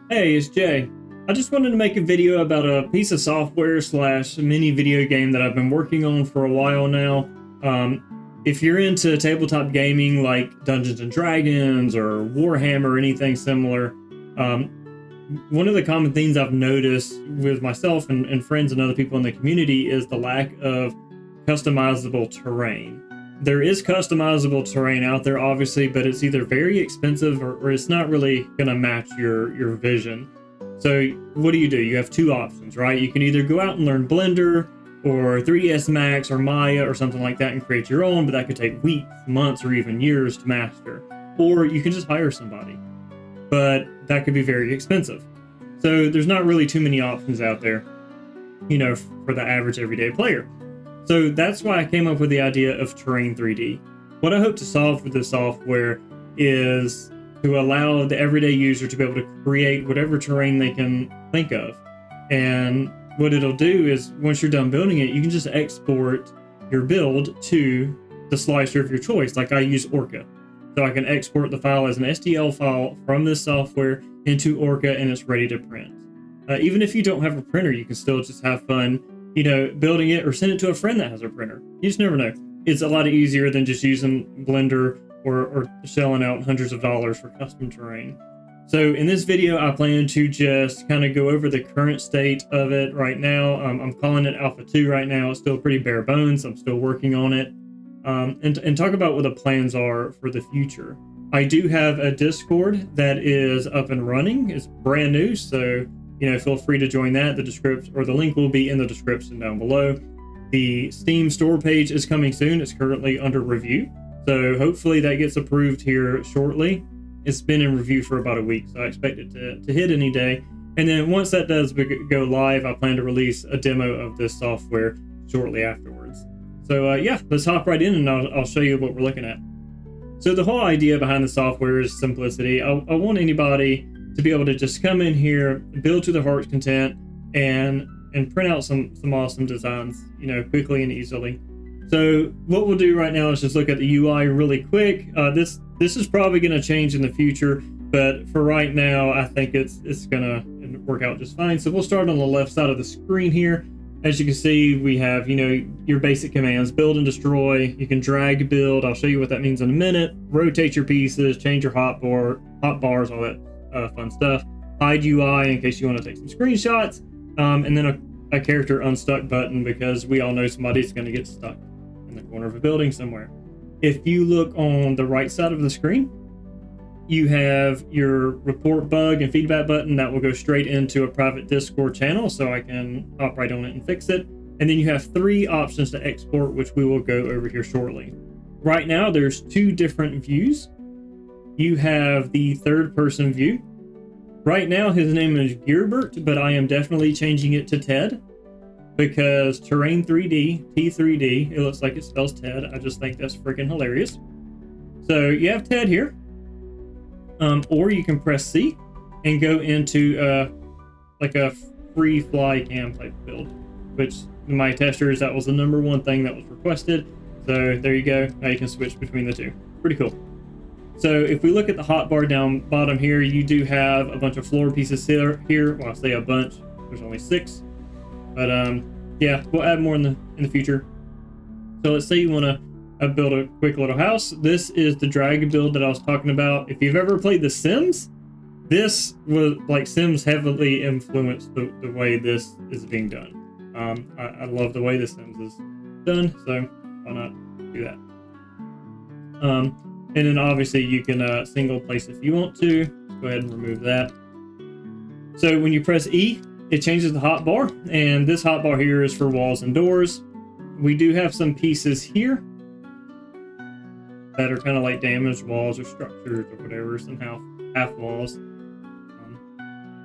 Hey, it's Jay. I just wanted to make a video about a piece of software slash mini video game that I've been working on for a while now. If you're into tabletop gaming like Dungeons and Dragons or Warhammer or anything similar, one of the common things I've noticed with myself and friends and other people in the community is the lack of customizable terrain. There is customizable terrain out there, obviously, but it's either very expensive or it's not really going to match your vision. So what do? You have two options, right? You can either go out and learn Blender or 3ds Max or Maya or something like that and create your own, but that could take weeks, months, or even years to master. Or you can just hire somebody, but that could be very expensive. So there's not really too many options out there, for the average everyday player. So that's why I came up with the idea of Terrain 3D. What I hope to solve with this software is to allow the everyday user to be able to create whatever terrain they can think of. And what it'll do is once you're done building it, you can just export your build to the slicer of your choice. Like I use Orca. So I can export the file as an STL file from this software into Orca and it's ready to print. Even if you don't have a printer, you can still just have fun building it or send it to a friend that has a printer. You just never know. It's a lot easier than just using Blender or shelling out hundreds of dollars for custom terrain. So in this video, I plan to just kind of go over the current state of it right now. I'm calling it Alpha 2 right now. It's still pretty bare bones. I'm still working on it. And talk about what the plans are for the future. I do have a Discord that is up and running. It's brand new, so feel free to join that. The description or the link will be in the description down below. The Steam store page is coming soon. It's currently under review, so hopefully that gets approved here shortly. It's been in review for about a week, so I expect it to hit any day. And then once that does go live, I plan to release a demo of this software shortly afterwards. So yeah, let's hop right in and I'll show you what we're looking at. So the whole idea behind the software is simplicity. I want anybody to be able to just come in here, build to their heart's content, and print out some awesome designs, quickly and easily. So what we'll do right now is just look at the UI really quick. This is probably going to change in the future, but for right now, I think it's going to work out just fine. So we'll start on the left side of the screen here. As you can see, we have, your basic commands: build and destroy. You can drag build. I'll show you what that means in a minute. Rotate your pieces, change your hotbars, all that fun stuff. Hide UI in case you want to take some screenshots. And then a character unstuck button because we all know somebody's going to get stuck in the corner of a building somewhere. If you look on the right side of the screen, you have your report bug and feedback button that will go straight into a private Discord channel so I can hop right on it and fix it. And then you have 3 options to export, which we will go over here shortly. Right now, there's 2 different views. You have the third person view. Right now, his name is Gearbert, but I am definitely changing it to Ted because Terrain 3D, T3D, it looks like it spells Ted. I just think that's freaking hilarious. So you have Ted here. Or you can press C and go into like a free fly cam type build, which my testers, that was the #1 thing that was requested. So there you go. Now you can switch between the 2. Pretty cool. So if we look at the hotbar down bottom here, you do have a bunch of floor pieces here. Well, I say a bunch. There's only 6, but yeah, we'll add more in the future. So let's say you want to build a quick little house. This is the drag build that I was talking about. If you've ever played The Sims, this was like Sims heavily influenced the way this is being done. I love the way The Sims is done, so why not do that? And then obviously you can single place if you want to. Go ahead and remove that. So when you press E, it changes the hotbar, and this hotbar here is for walls and doors. We do have some pieces here that are kind of like damaged walls or structures or whatever, some half walls.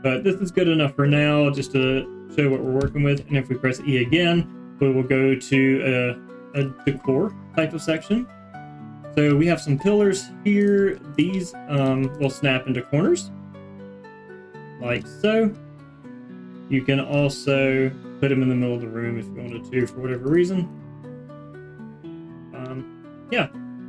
But this is good enough for now, just to show what we're working with. And if we press E again, we will go to a decor type of section. So we have some pillars here. These will snap into corners, like so. You can also put them in the middle of the room if you wanted to, for whatever reason. Yeah.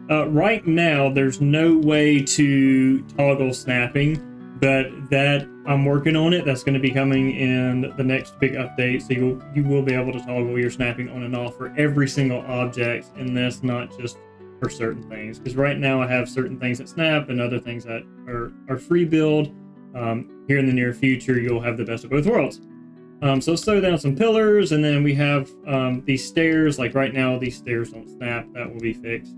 Right now, there's no way to toggle snapping, but that I'm working on it. That's going to be coming in the next big update. So you will be able to toggle your snapping on and off for every single object in this, not just for certain things. Because right now I have certain things that snap and other things that are free build. Here in the near future, you'll have the best of both worlds. So let's throw down some pillars, and then we have these stairs. Like right now, these stairs don't snap. That will be fixed.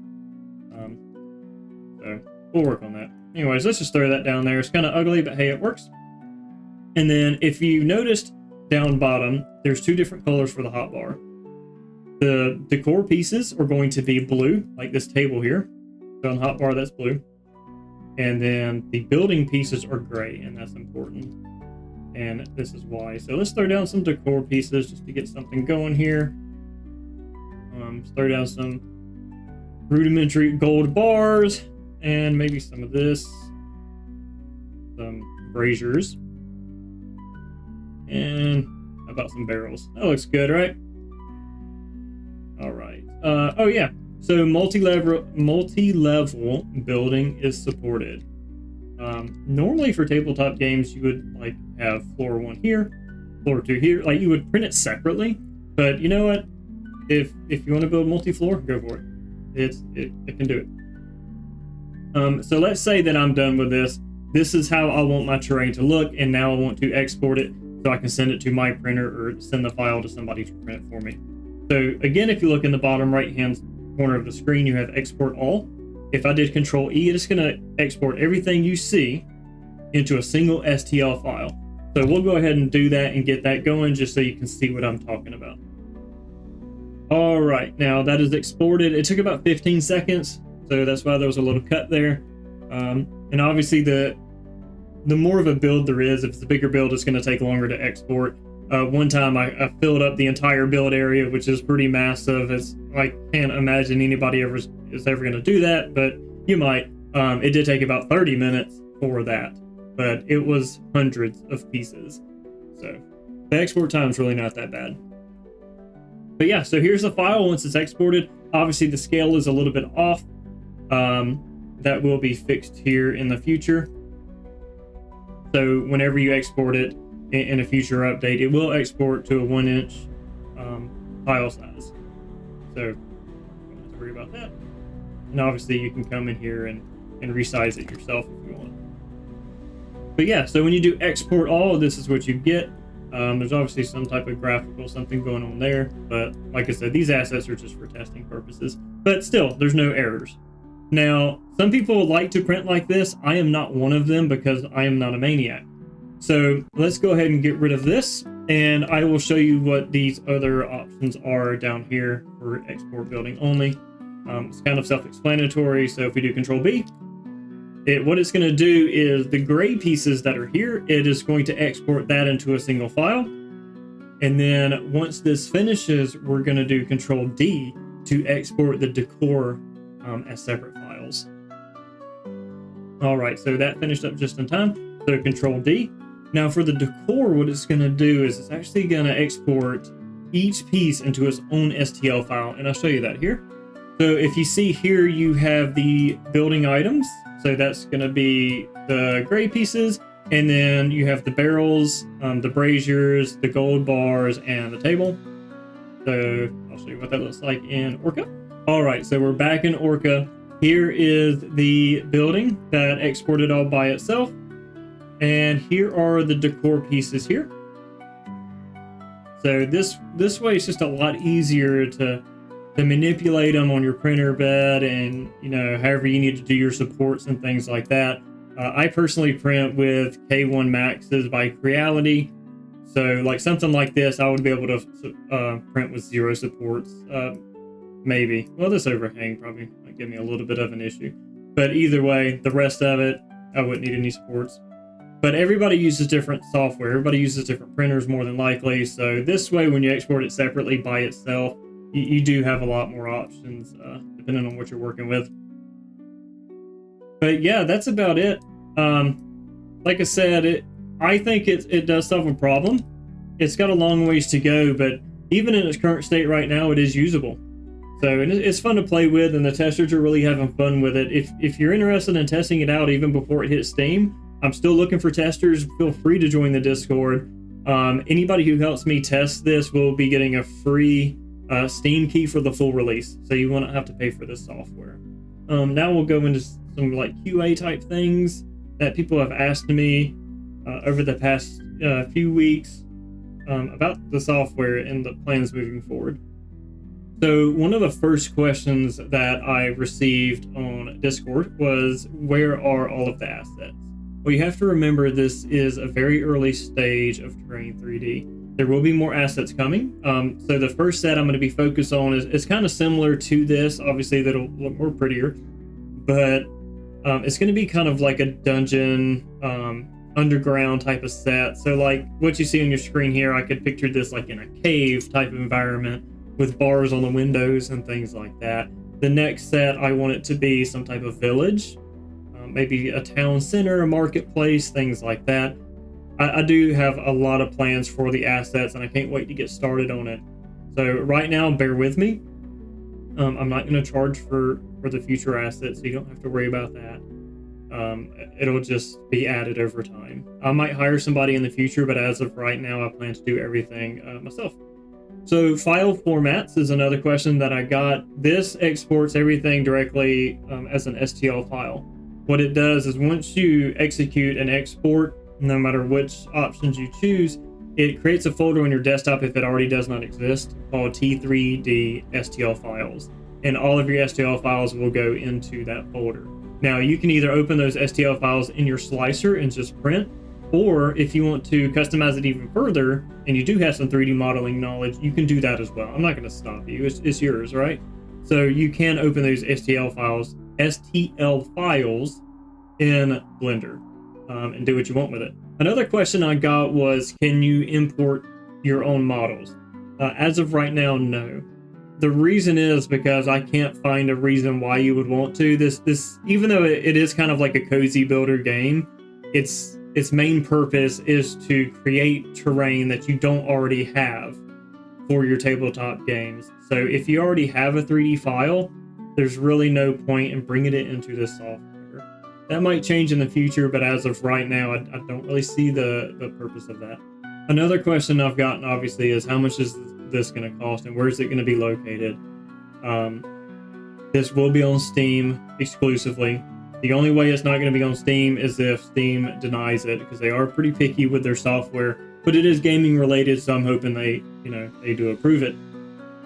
So we'll work on that. Anyways, let's just throw that down there. It's kind of ugly, but hey, it works. And then if you noticed down bottom, there's two different colors for the hotbar. The decor pieces are going to be blue, like this table here. So on the hotbar, that's blue. And then the building pieces are gray, and that's important. And this is why. So let's throw down some decor pieces just to get something going here. Let's throw down some rudimentary gold bars and maybe some of this. Some braziers. And how about some barrels? That looks good, right? All right. Oh yeah. So multi-level building is supported. Normally for tabletop games, you would like have floor 1 here, floor 2 here. Like you would print it separately, but you know what? If you want to build multi-floor, go for it. It can do it. So let's say that I'm done with this. This is how I want my terrain to look, and now I want to export it so I can send it to my printer or send the file to somebody to print it for me. So again, if you look in the bottom right-hand corner of the screen, you have export all. If I did Control E, it's going to export everything you see into a single STL file. So we'll go ahead and do that and get that going just so you can see what I'm talking about. All right, now that is exported. It took about 15 seconds, so that's why there was a little cut there. And obviously the more of a build there is, if it's a bigger build, it's going to take longer to export. One time I filled up the entire build area, which is pretty massive. I can't imagine anybody is ever going to do that, but you might. It did take about 30 minutes for that, but it was hundreds of pieces. So the export time is really not that bad. But yeah, so here's the file once it's exported. Obviously the scale is a little bit off. That will be fixed here in the future. So whenever you export it in a future update, it will export to a 1-inch file size. So don't have to worry about that. And obviously you can come in here and resize it yourself if you want. But yeah, so when you do export all, this is what you get. There's obviously some type of graphical something going on there, but like I said, these assets are just for testing purposes. But still, there's no errors. Now, some people like to print like this. I am not one of them because I am not a maniac. So let's go ahead and get rid of this, and I will show you what these other options are down here for export building only. It's kind of self-explanatory. So if we do Control B, what it's going to do is the gray pieces that are here, it is going to export that into a single file. And then once this finishes, we're going to do Control D to export the decor as separate files. All right, so that finished up just in time. So Control D. Now for the decor, what it's going to do is it's actually going to export each piece into its own STL file, and I'll show you that here. So if you see here, you have the building items. So that's going to be the gray pieces, and then you have the barrels, the braziers, the gold bars, and the table. So I'll show you what that looks like in Orca. All right, so we're back in Orca. Here is the building that exported all by itself. And here are the decor pieces here. So this way it's just a lot easier to manipulate them on your printer bed, and however you need to do your supports and things like that. I personally print with K1 Maxes by Creality. So like something like this, I would be able to print with 0 supports. Maybe. Well, this overhang probably might give me a little bit of an issue. But either way, the rest of it, I wouldn't need any supports. But everybody uses different software. Everybody uses different printers more than likely. So this way, when you export it separately by itself, you do have a lot more options depending on what you're working with. But yeah, that's about it. Like I said, I think it does solve a problem. It's got a long ways to go, but even in its current state right now, it is usable. So it's fun to play with, and the testers are really having fun with it. If you're interested in testing it out even before it hits Steam, I'm still looking for testers. Feel free to join the Discord. Anybody who helps me test this will be getting a free Steam key for the full release, so you won't have to pay for this software. Now we'll go into some like QA type things that people have asked me over the past few weeks about the software and the plans moving forward. So one of the first questions that I received on Discord was, where are all of the assets? Well, you have to remember this is a very early stage of Terrain 3D. There will be more assets coming. So the first set I'm going to be focused on is kind of similar to this. Obviously, that'll look more prettier, but it's going to be kind of like a dungeon underground type of set. So like what you see on your screen here, I could picture this like in a cave type of environment with bars on the windows and things like that. The next set, I want it to be some type of village, maybe a town center, a marketplace, things like that. I do have a lot of plans for the assets, and I can't wait to get started on it. So right now, bear with me. I'm not going to charge for the future assets, so you don't have to worry about that. It'll just be added over time. I might hire somebody in the future, but as of right now, I plan to do everything myself. So file formats is another question that I got. This exports everything directly as an STL file. What it does is once you execute an export, no matter which options you choose, it creates a folder on your desktop if it already does not exist called T3D STL files. And all of your STL files will go into that folder. Now you can either open those STL files in your slicer and just print, or if you want to customize it even further and you do have some 3D modeling knowledge, you can do that as well. I'm not going to stop you. It's yours, right? So you can open those STL files in Blender and do what you want with it. Another question I got was, can you import your own models? As of right now, no. The reason is because I can't find a reason why you would want to. This even though it is kind of like a cozy builder game, its main purpose is to create terrain that you don't already have for your tabletop games. So if you already have a 3D file, there's really no point in bringing it into this software. That might change in the future, but as of right now, I don't really see the purpose of that. Another question I've gotten, obviously, is how much is this going to cost and where is it going to be located? This will be on Steam exclusively. The only way it's not going to be on Steam is if Steam denies it, because they are pretty picky with their software. But it is gaming related, so I'm hoping they do approve it.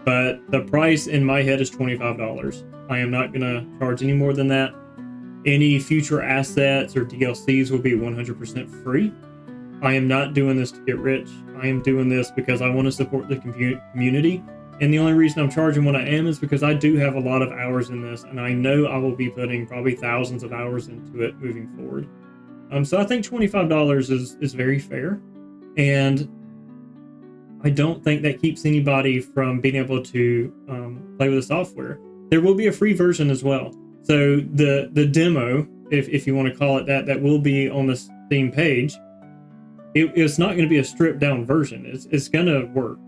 But the price in my head is $25. I am not going to charge any more than that. Any future assets or DLCs will be 100% free. I am not doing this to get rich. I am doing this because I want to support the community. And the only reason I'm charging what I am is because I do have a lot of hours in this, and I know I will be putting probably thousands of hours into it moving forward. So I think $25 is very fair. And I don't think that keeps anybody from being able to play with the software. There will be a free version as well. So the demo, if you want to call it that will be on the Steam page. It's not going to be a stripped down version. It's going to work.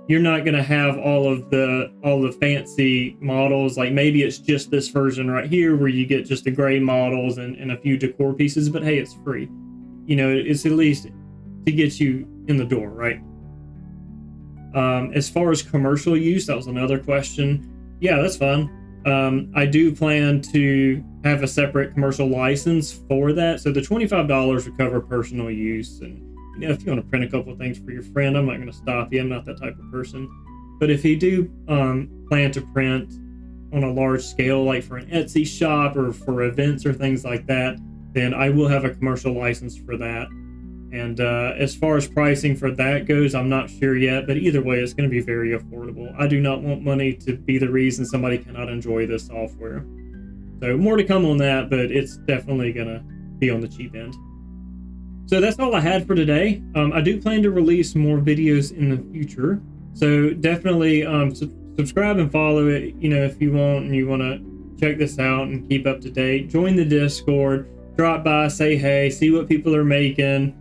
You're not going to have all the fancy models. Like maybe it's just this version right here where you get just the gray models and a few decor pieces. But hey, it's free. It's at least to get you in the door, right? As far as commercial use, that was another question. Yeah, that's fine. I do plan to have a separate commercial license for that. So the $25 will cover personal use. And if you want to print a couple of things for your friend, I'm not going to stop you. I'm not that type of person. But if you do plan to print on a large scale, like for an Etsy shop or for events or things like that, then I will have a commercial license for that. And as far as pricing for that goes, I'm not sure yet, but either way, it's going to be very affordable. I do not want money to be the reason somebody cannot enjoy this software. So more to come on that, but it's definitely going to be on the cheap end. So that's all I had for today. I do plan to release more videos in the future. So definitely subscribe and follow it, if you want and you want to check this out and keep up to date. Join the Discord, drop by, say hey, see what people are making.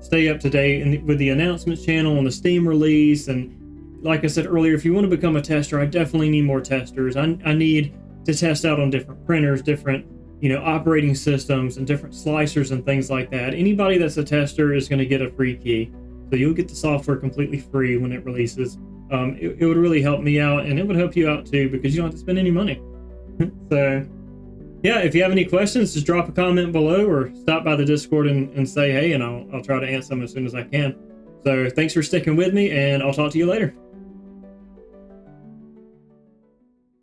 Stay up to date with the announcements channel on the Steam release. And like I said earlier, if you want to become a tester, I definitely need more testers. I need to test out on different printers, different operating systems and different slicers and things like that. Anybody that's a tester is going to get a free key. So you'll get the software completely free when it releases. It would really help me out, and it would help you out too, because you don't have to spend any money. So yeah, if you have any questions, just drop a comment below or stop by the Discord and say hey, and I'll try to answer them as soon as I can. So thanks for sticking with me, and I'll talk to you later.